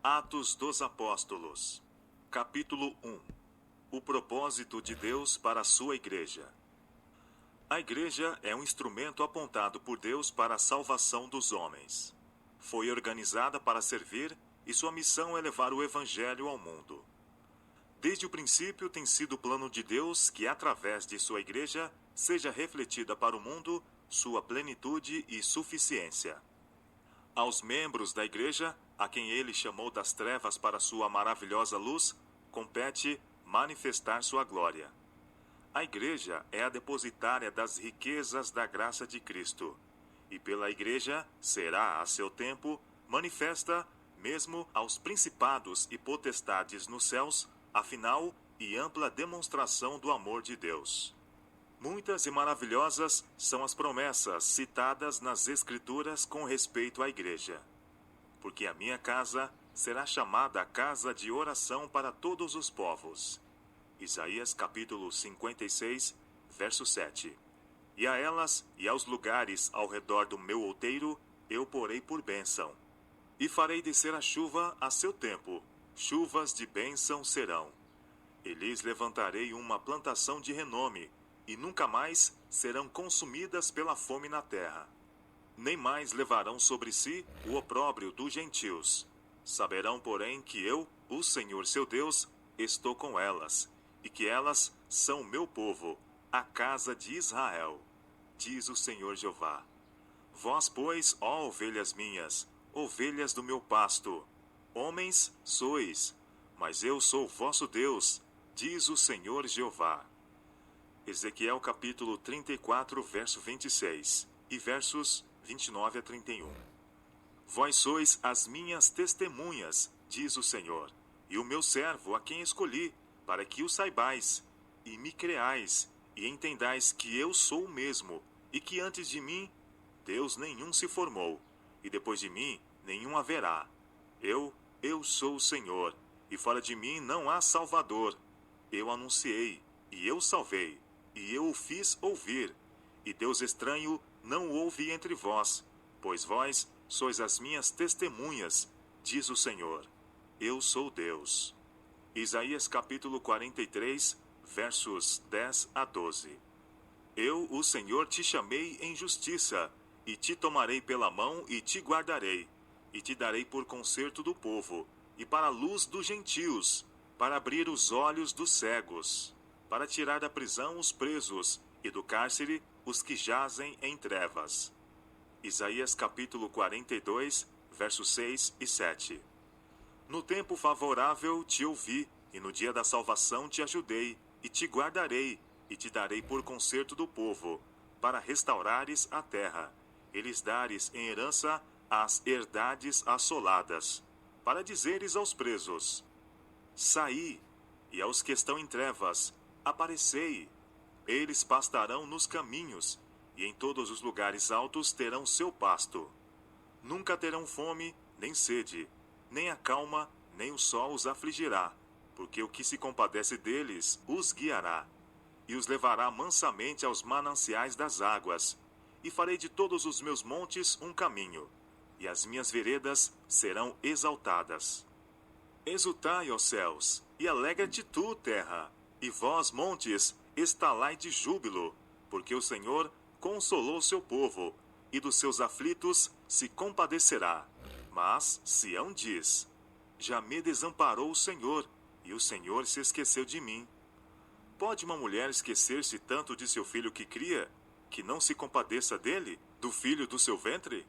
Atos dos Apóstolos, capítulo 1. O propósito de Deus para a sua igreja. A igreja é um instrumento apontado por Deus para a salvação dos homens. Foi organizada para servir e sua missão é levar o evangelho ao mundo. Desde o princípio tem sido o plano de Deus que, através de sua igreja, seja refletida para o mundo sua plenitude e suficiência. Aos membros da igreja, a quem ele chamou das trevas para sua maravilhosa luz, compete manifestar sua glória. A igreja é a depositária das riquezas da graça de Cristo, e pela igreja será, a seu tempo, manifesta mesmo aos principados e potestades nos céus, a final e ampla demonstração do amor de Deus. Muitas e maravilhosas são as promessas citadas nas Escrituras com respeito à igreja. Porque a minha casa será chamada casa de oração para todos os povos. Isaías capítulo 56, verso 7. E a elas e aos lugares ao redor do meu outeiro eu porei por bênção. E farei descer a chuva a seu tempo, chuvas de bênção serão. E lhes levantarei uma plantação de renome, e nunca mais serão consumidas pela fome na terra. Nem mais levarão sobre si o opróbrio dos gentios. Saberão, porém, que eu, o Senhor seu Deus, estou com elas, e que elas são meu povo, a casa de Israel, diz o Senhor Jeová. Vós, pois, ó ovelhas minhas, ovelhas do meu pasto, homens sois, mas eu sou vosso Deus, diz o Senhor Jeová. Ezequiel capítulo 34, verso 26, e versos 29 a 31. Vós sois as minhas testemunhas, diz o Senhor, e o meu servo a quem escolhi, para que o saibais, e me creais, e entendais que eu sou o mesmo, e que antes de mim Deus nenhum se formou, e depois de mim nenhum haverá. Eu sou o Senhor, e fora de mim não há Salvador. Eu anunciei, e eu salvei, e eu o fiz ouvir, e Deus estranho não houve entre vós, pois vós sois as minhas testemunhas, diz o Senhor. Eu sou Deus. Isaías capítulo 43, versos 10 a 12. Eu, o Senhor, te chamei em justiça, e te tomarei pela mão e te guardarei, e te darei por conserto do povo, e para a luz dos gentios, para abrir os olhos dos cegos, para tirar da prisão os presos, e do cárcere os que jazem em trevas. Isaías capítulo 42, versos 6 e 7. No tempo favorável te ouvi, e no dia da salvação te ajudei, e te guardarei, e te darei por conserto do povo, para restaurares a terra, e lhes dares em herança as herdades assoladas, para dizeres aos presos: saí, e aos que estão em trevas, aparecei. Eles pastarão nos caminhos, e em todos os lugares altos terão seu pasto. Nunca terão fome, nem sede, nem a calma, nem o sol os afligirá, porque o que se compadece deles os guiará, e os levará mansamente aos mananciais das águas. E farei de todos os meus montes um caminho, e as minhas veredas serão exaltadas. Exultai, ó céus, e alegra-te tu, terra, e vós, montes, estalai de júbilo, porque o Senhor consolou seu povo, e dos seus aflitos se compadecerá. Mas Sião diz: já me desamparou o Senhor, e o Senhor se esqueceu de mim. Pode uma mulher esquecer-se tanto de seu filho que cria, que não se compadeça dele, do filho do seu ventre?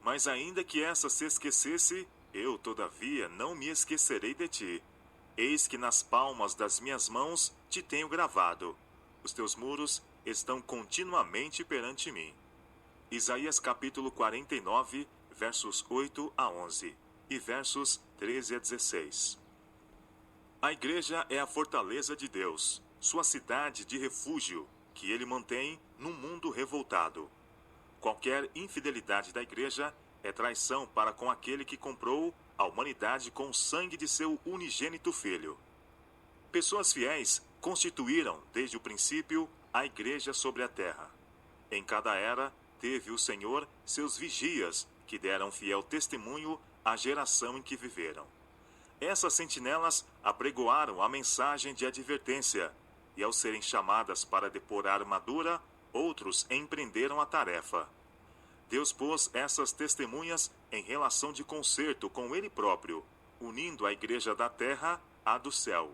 Mas ainda que essa se esquecesse, eu, todavia, não me esquecerei de ti. Eis que nas palmas das minhas mãos te tenho gravado. Os teus muros estão continuamente perante mim. Isaías capítulo 49, versos 8 a 11, e versos 13 a 16. A igreja é a fortaleza de Deus, sua cidade de refúgio, que ele mantém num mundo revoltado. Qualquer infidelidade da igreja é traição para com aquele que comprou a humanidade com o sangue de seu unigênito Filho. Pessoas fiéis constituíram, desde o princípio, a igreja sobre a terra. Em cada era, teve o Senhor seus vigias, que deram fiel testemunho à geração em que viveram. Essas sentinelas apregoaram a mensagem de advertência, e ao serem chamadas para depor a armadura, outros empreenderam a tarefa. Deus pôs essas testemunhas em relação de concerto com Ele próprio, unindo a igreja da terra à do céu.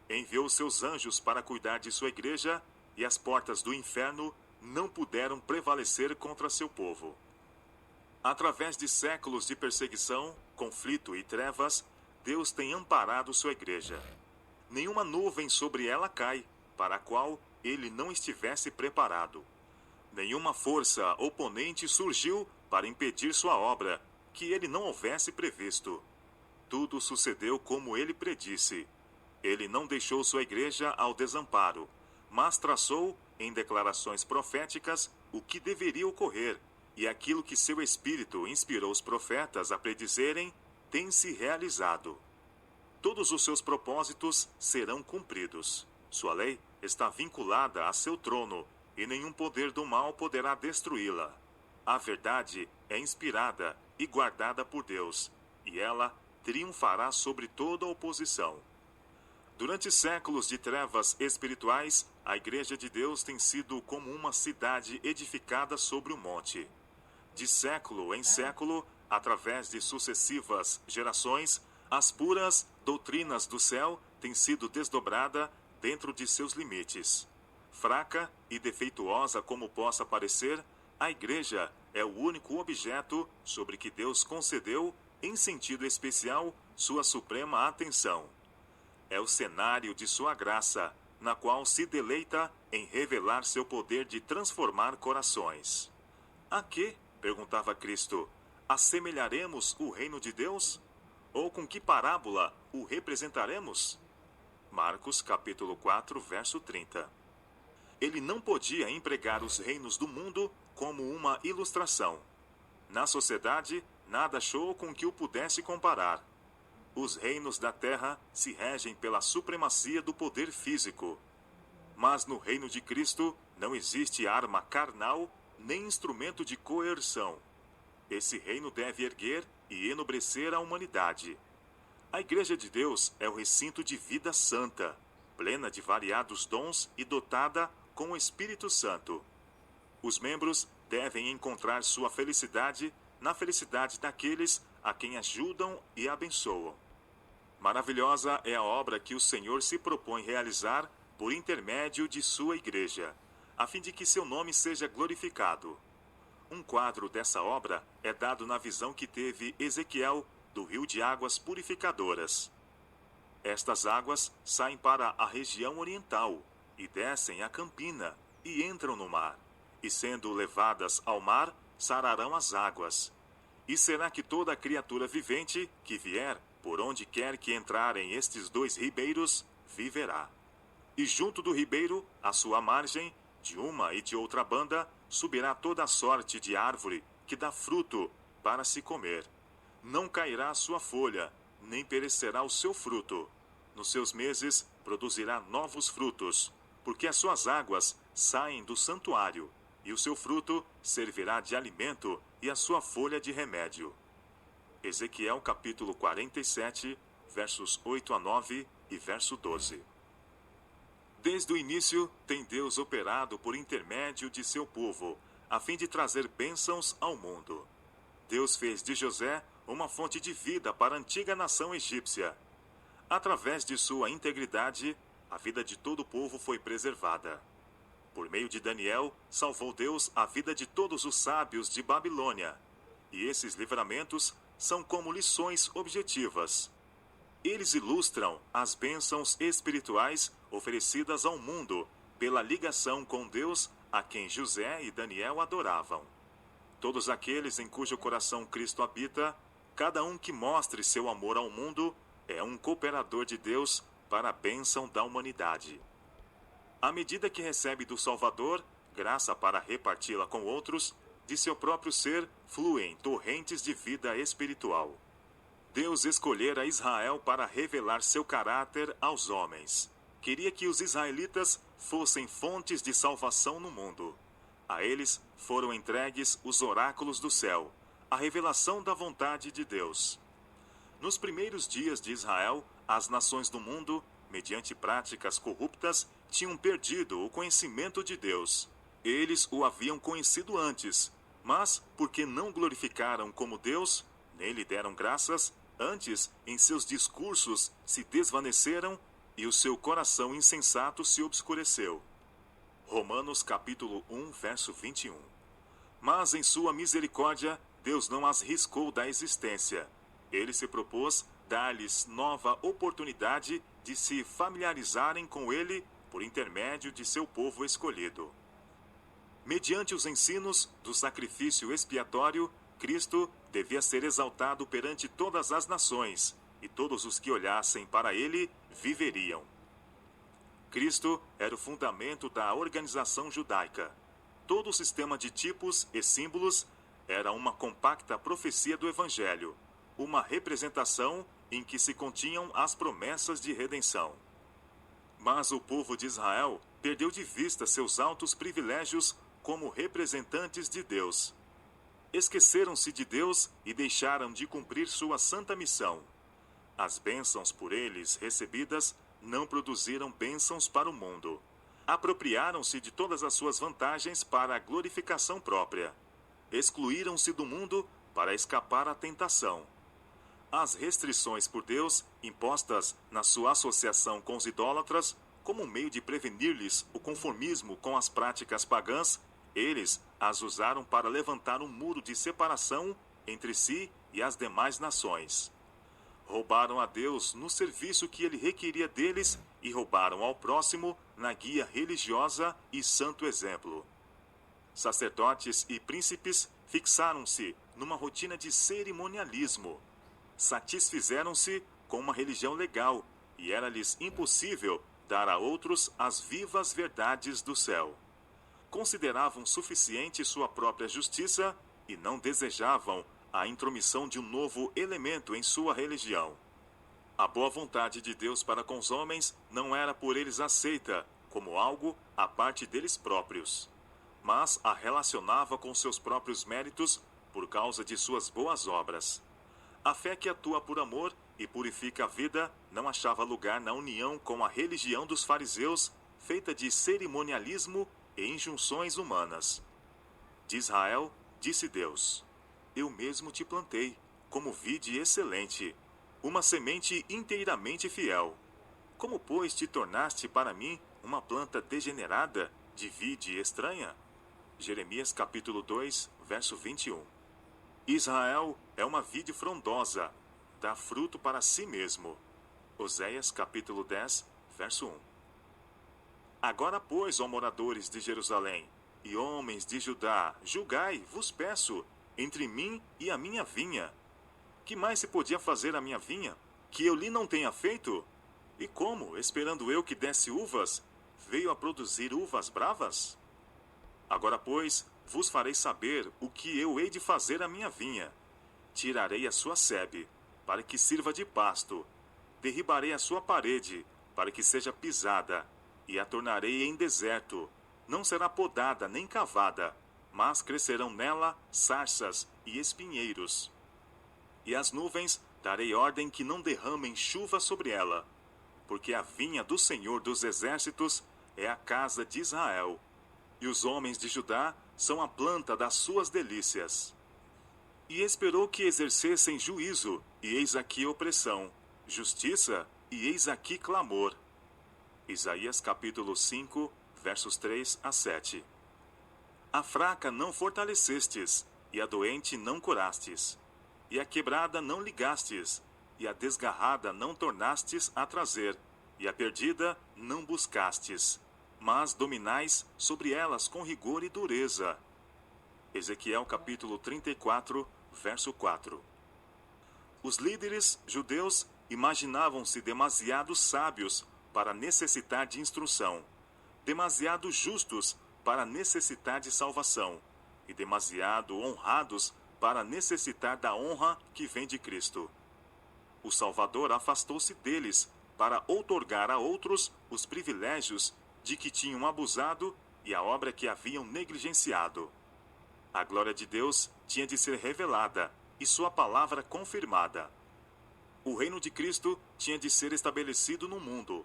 Enviou seus anjos para cuidar de sua igreja, e as portas do inferno não puderam prevalecer contra seu povo. Através de séculos de perseguição, conflito e trevas, Deus tem amparado sua igreja. Nenhuma nuvem sobre ela cai, para a qual ele não estivesse preparado. Nenhuma força oponente surgiu para impedir sua obra, que ele não houvesse previsto. Tudo sucedeu como ele predisse. Ele não deixou sua igreja ao desamparo, mas traçou, em declarações proféticas, o que deveria ocorrer, e aquilo que seu Espírito inspirou os profetas a predizerem, tem se realizado. Todos os seus propósitos serão cumpridos. Sua lei está vinculada a seu trono, e nenhum poder do mal poderá destruí-la. A verdade é inspirada e guardada por Deus, e ela triunfará sobre toda oposição. Durante séculos de trevas espirituais, a Igreja de Deus tem sido como uma cidade edificada sobre um monte. De século em século, através de sucessivas gerações, as puras doutrinas do céu têm sido desdobrada dentro de seus limites. Fraca e defeituosa como possa parecer, a Igreja é o único objeto sobre que Deus concedeu, em sentido especial, sua suprema atenção. É o cenário de sua graça, na qual se deleita em revelar seu poder de transformar corações. A que, perguntava Cristo, assemelharemos o reino de Deus? Ou com que parábola o representaremos? Marcos capítulo 4, verso 30. Ele não podia empregar os reinos do mundo como uma ilustração. Na sociedade, nada achou com que o pudesse comparar. Os reinos da terra se regem pela supremacia do poder físico. Mas no reino de Cristo não existe arma carnal nem instrumento de coerção. Esse reino deve erguer e enobrecer a humanidade. A Igreja de Deus é o recinto de vida santa, plena de variados dons e dotada com o Espírito Santo. Os membros devem encontrar sua felicidade na felicidade daqueles a quem ajudam e abençoam. Maravilhosa é a obra que o Senhor se propõe realizar por intermédio de sua Igreja, a fim de que seu nome seja glorificado. Um quadro dessa obra é dado na visão que teve Ezequiel do rio de águas purificadoras. Estas águas saem para a região oriental e descem a campina e entram no mar, e sendo levadas ao mar, sararão as águas. E será que toda criatura vivente que vier, por onde quer que entrarem estes dois ribeiros, viverá. E junto do ribeiro, à sua margem, de uma e de outra banda, subirá toda a sorte de árvore que dá fruto para se comer. Não cairá a sua folha, nem perecerá o seu fruto. Nos seus meses produzirá novos frutos, porque as suas águas saem do santuário, e o seu fruto servirá de alimento e a sua folha de remédio. Ezequiel capítulo 47, versos 8 a 9 e verso 12. Desde o início, tem Deus operado por intermédio de seu povo, a fim de trazer bênçãos ao mundo. Deus fez de José uma fonte de vida para a antiga nação egípcia. Através de sua integridade, a vida de todo o povo foi preservada. Por meio de Daniel, salvou Deus a vida de todos os sábios de Babilônia. E esses livramentos são como lições objetivas. Eles ilustram as bênçãos espirituais oferecidas ao mundo pela ligação com Deus a quem José e Daniel adoravam. Todos aqueles em cujo coração Cristo habita, cada um que mostre seu amor ao mundo, é um cooperador de Deus para a bênção da humanidade. À medida que recebe do Salvador, graça para reparti-la com outros, de seu próprio ser fluem torrentes de vida espiritual. Deus escolhera Israel para revelar seu caráter aos homens. Queria que os israelitas fossem fontes de salvação no mundo. A eles foram entregues os oráculos do céu, a revelação da vontade de Deus. Nos primeiros dias de Israel, as nações do mundo, mediante práticas corruptas, tinham perdido o conhecimento de Deus. Eles o haviam conhecido antes, mas, porque não glorificaram como Deus, nem lhe deram graças, antes, em seus discursos, se desvaneceram e o seu coração insensato se obscureceu. Romanos capítulo 1, verso 21. Mas em sua misericórdia, Deus não as riscou da existência. Ele se propôs dar-lhes nova oportunidade de se familiarizarem com ele por intermédio de seu povo escolhido. Mediante os ensinos do sacrifício expiatório, Cristo devia ser exaltado perante todas as nações, e todos os que olhassem para ele viveriam. Cristo era o fundamento da organização judaica. Todo o sistema de tipos e símbolos era uma compacta profecia do Evangelho, uma representação em que se continham as promessas de redenção. Mas o povo de Israel perdeu de vista seus altos privilégios como representantes de Deus. Esqueceram-se de Deus e deixaram de cumprir sua santa missão. As bênçãos por eles recebidas não produziram bênçãos para o mundo. Apropriaram-se de todas as suas vantagens para a glorificação própria. Excluíram-se do mundo para escapar à tentação. As restrições por Deus, impostas na sua associação com os idólatras, como um meio de prevenir-lhes o conformismo com as práticas pagãs, eles as usaram para levantar um muro de separação entre si e as demais nações. Roubaram a Deus no serviço que ele requeria deles e roubaram ao próximo na guia religiosa e santo exemplo. Sacerdotes e príncipes fixaram-se numa rotina de cerimonialismo. Satisfizeram-se com uma religião legal e era-lhes impossível dar a outros as vivas verdades do céu. Consideravam suficiente sua própria justiça e não desejavam a intromissão de um novo elemento em sua religião. A boa vontade de Deus para com os homens não era por eles aceita como algo à parte deles próprios, mas a relacionava com seus próprios méritos por causa de suas boas obras. A fé que atua por amor e purifica a vida não achava lugar na união com a religião dos fariseus, feita de cerimonialismo e injunções humanas. De Israel, disse Deus: Eu mesmo te plantei, como vide excelente, uma semente inteiramente fiel. Como, pois, te tornaste para mim uma planta degenerada, de vide estranha? Jeremias capítulo 2, verso 21. Israel é uma vide frondosa, dá fruto para si mesmo. Oséias capítulo 10, verso 1. Agora, pois, ó moradores de Jerusalém, e homens de Judá, julgai, vos peço, entre mim e a minha vinha. Que mais se podia fazer à minha vinha, que eu lhe não tenha feito? E como, esperando eu que desse uvas, veio a produzir uvas bravas? Agora, pois, vos farei saber o que eu hei de fazer à minha vinha. Tirarei a sua sebe, para que sirva de pasto. Derribarei a sua parede, para que seja pisada, e a tornarei em deserto. Não será podada nem cavada, mas crescerão nela sarças e espinheiros. E às nuvens darei ordem que não derramem chuva sobre ela, porque a vinha do Senhor dos Exércitos é a casa de Israel, e os homens de Judá são a planta das suas delícias. E esperou que exercessem juízo, e eis aqui opressão, justiça, e eis aqui clamor. Isaías capítulo 5, versos 3 a 7. A fraca não fortalecestes, e a doente não curastes, e a quebrada não ligastes, e a desgarrada não tornastes a trazer, e a perdida não buscastes, mas dominais sobre elas com rigor e dureza. Ezequiel capítulo 34, verso 4. Os líderes judeus imaginavam-se demasiado sábios para necessitar de instrução, demasiado justos para necessitar de salvação, e demasiado honrados para necessitar da honra que vem de Cristo. O Salvador afastou-se deles para outorgar a outros os privilégios de que tinham abusado e a obra que haviam negligenciado. A glória de Deus tinha de ser revelada e sua palavra confirmada. O reino de Cristo tinha de ser estabelecido no mundo.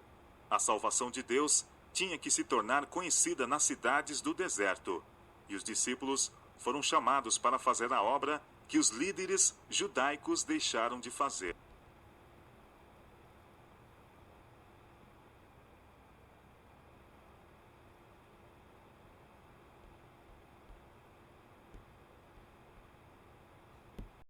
A salvação de Deus tinha que se tornar conhecida nas cidades do deserto. E os discípulos foram chamados para fazer a obra que os líderes judaicos deixaram de fazer.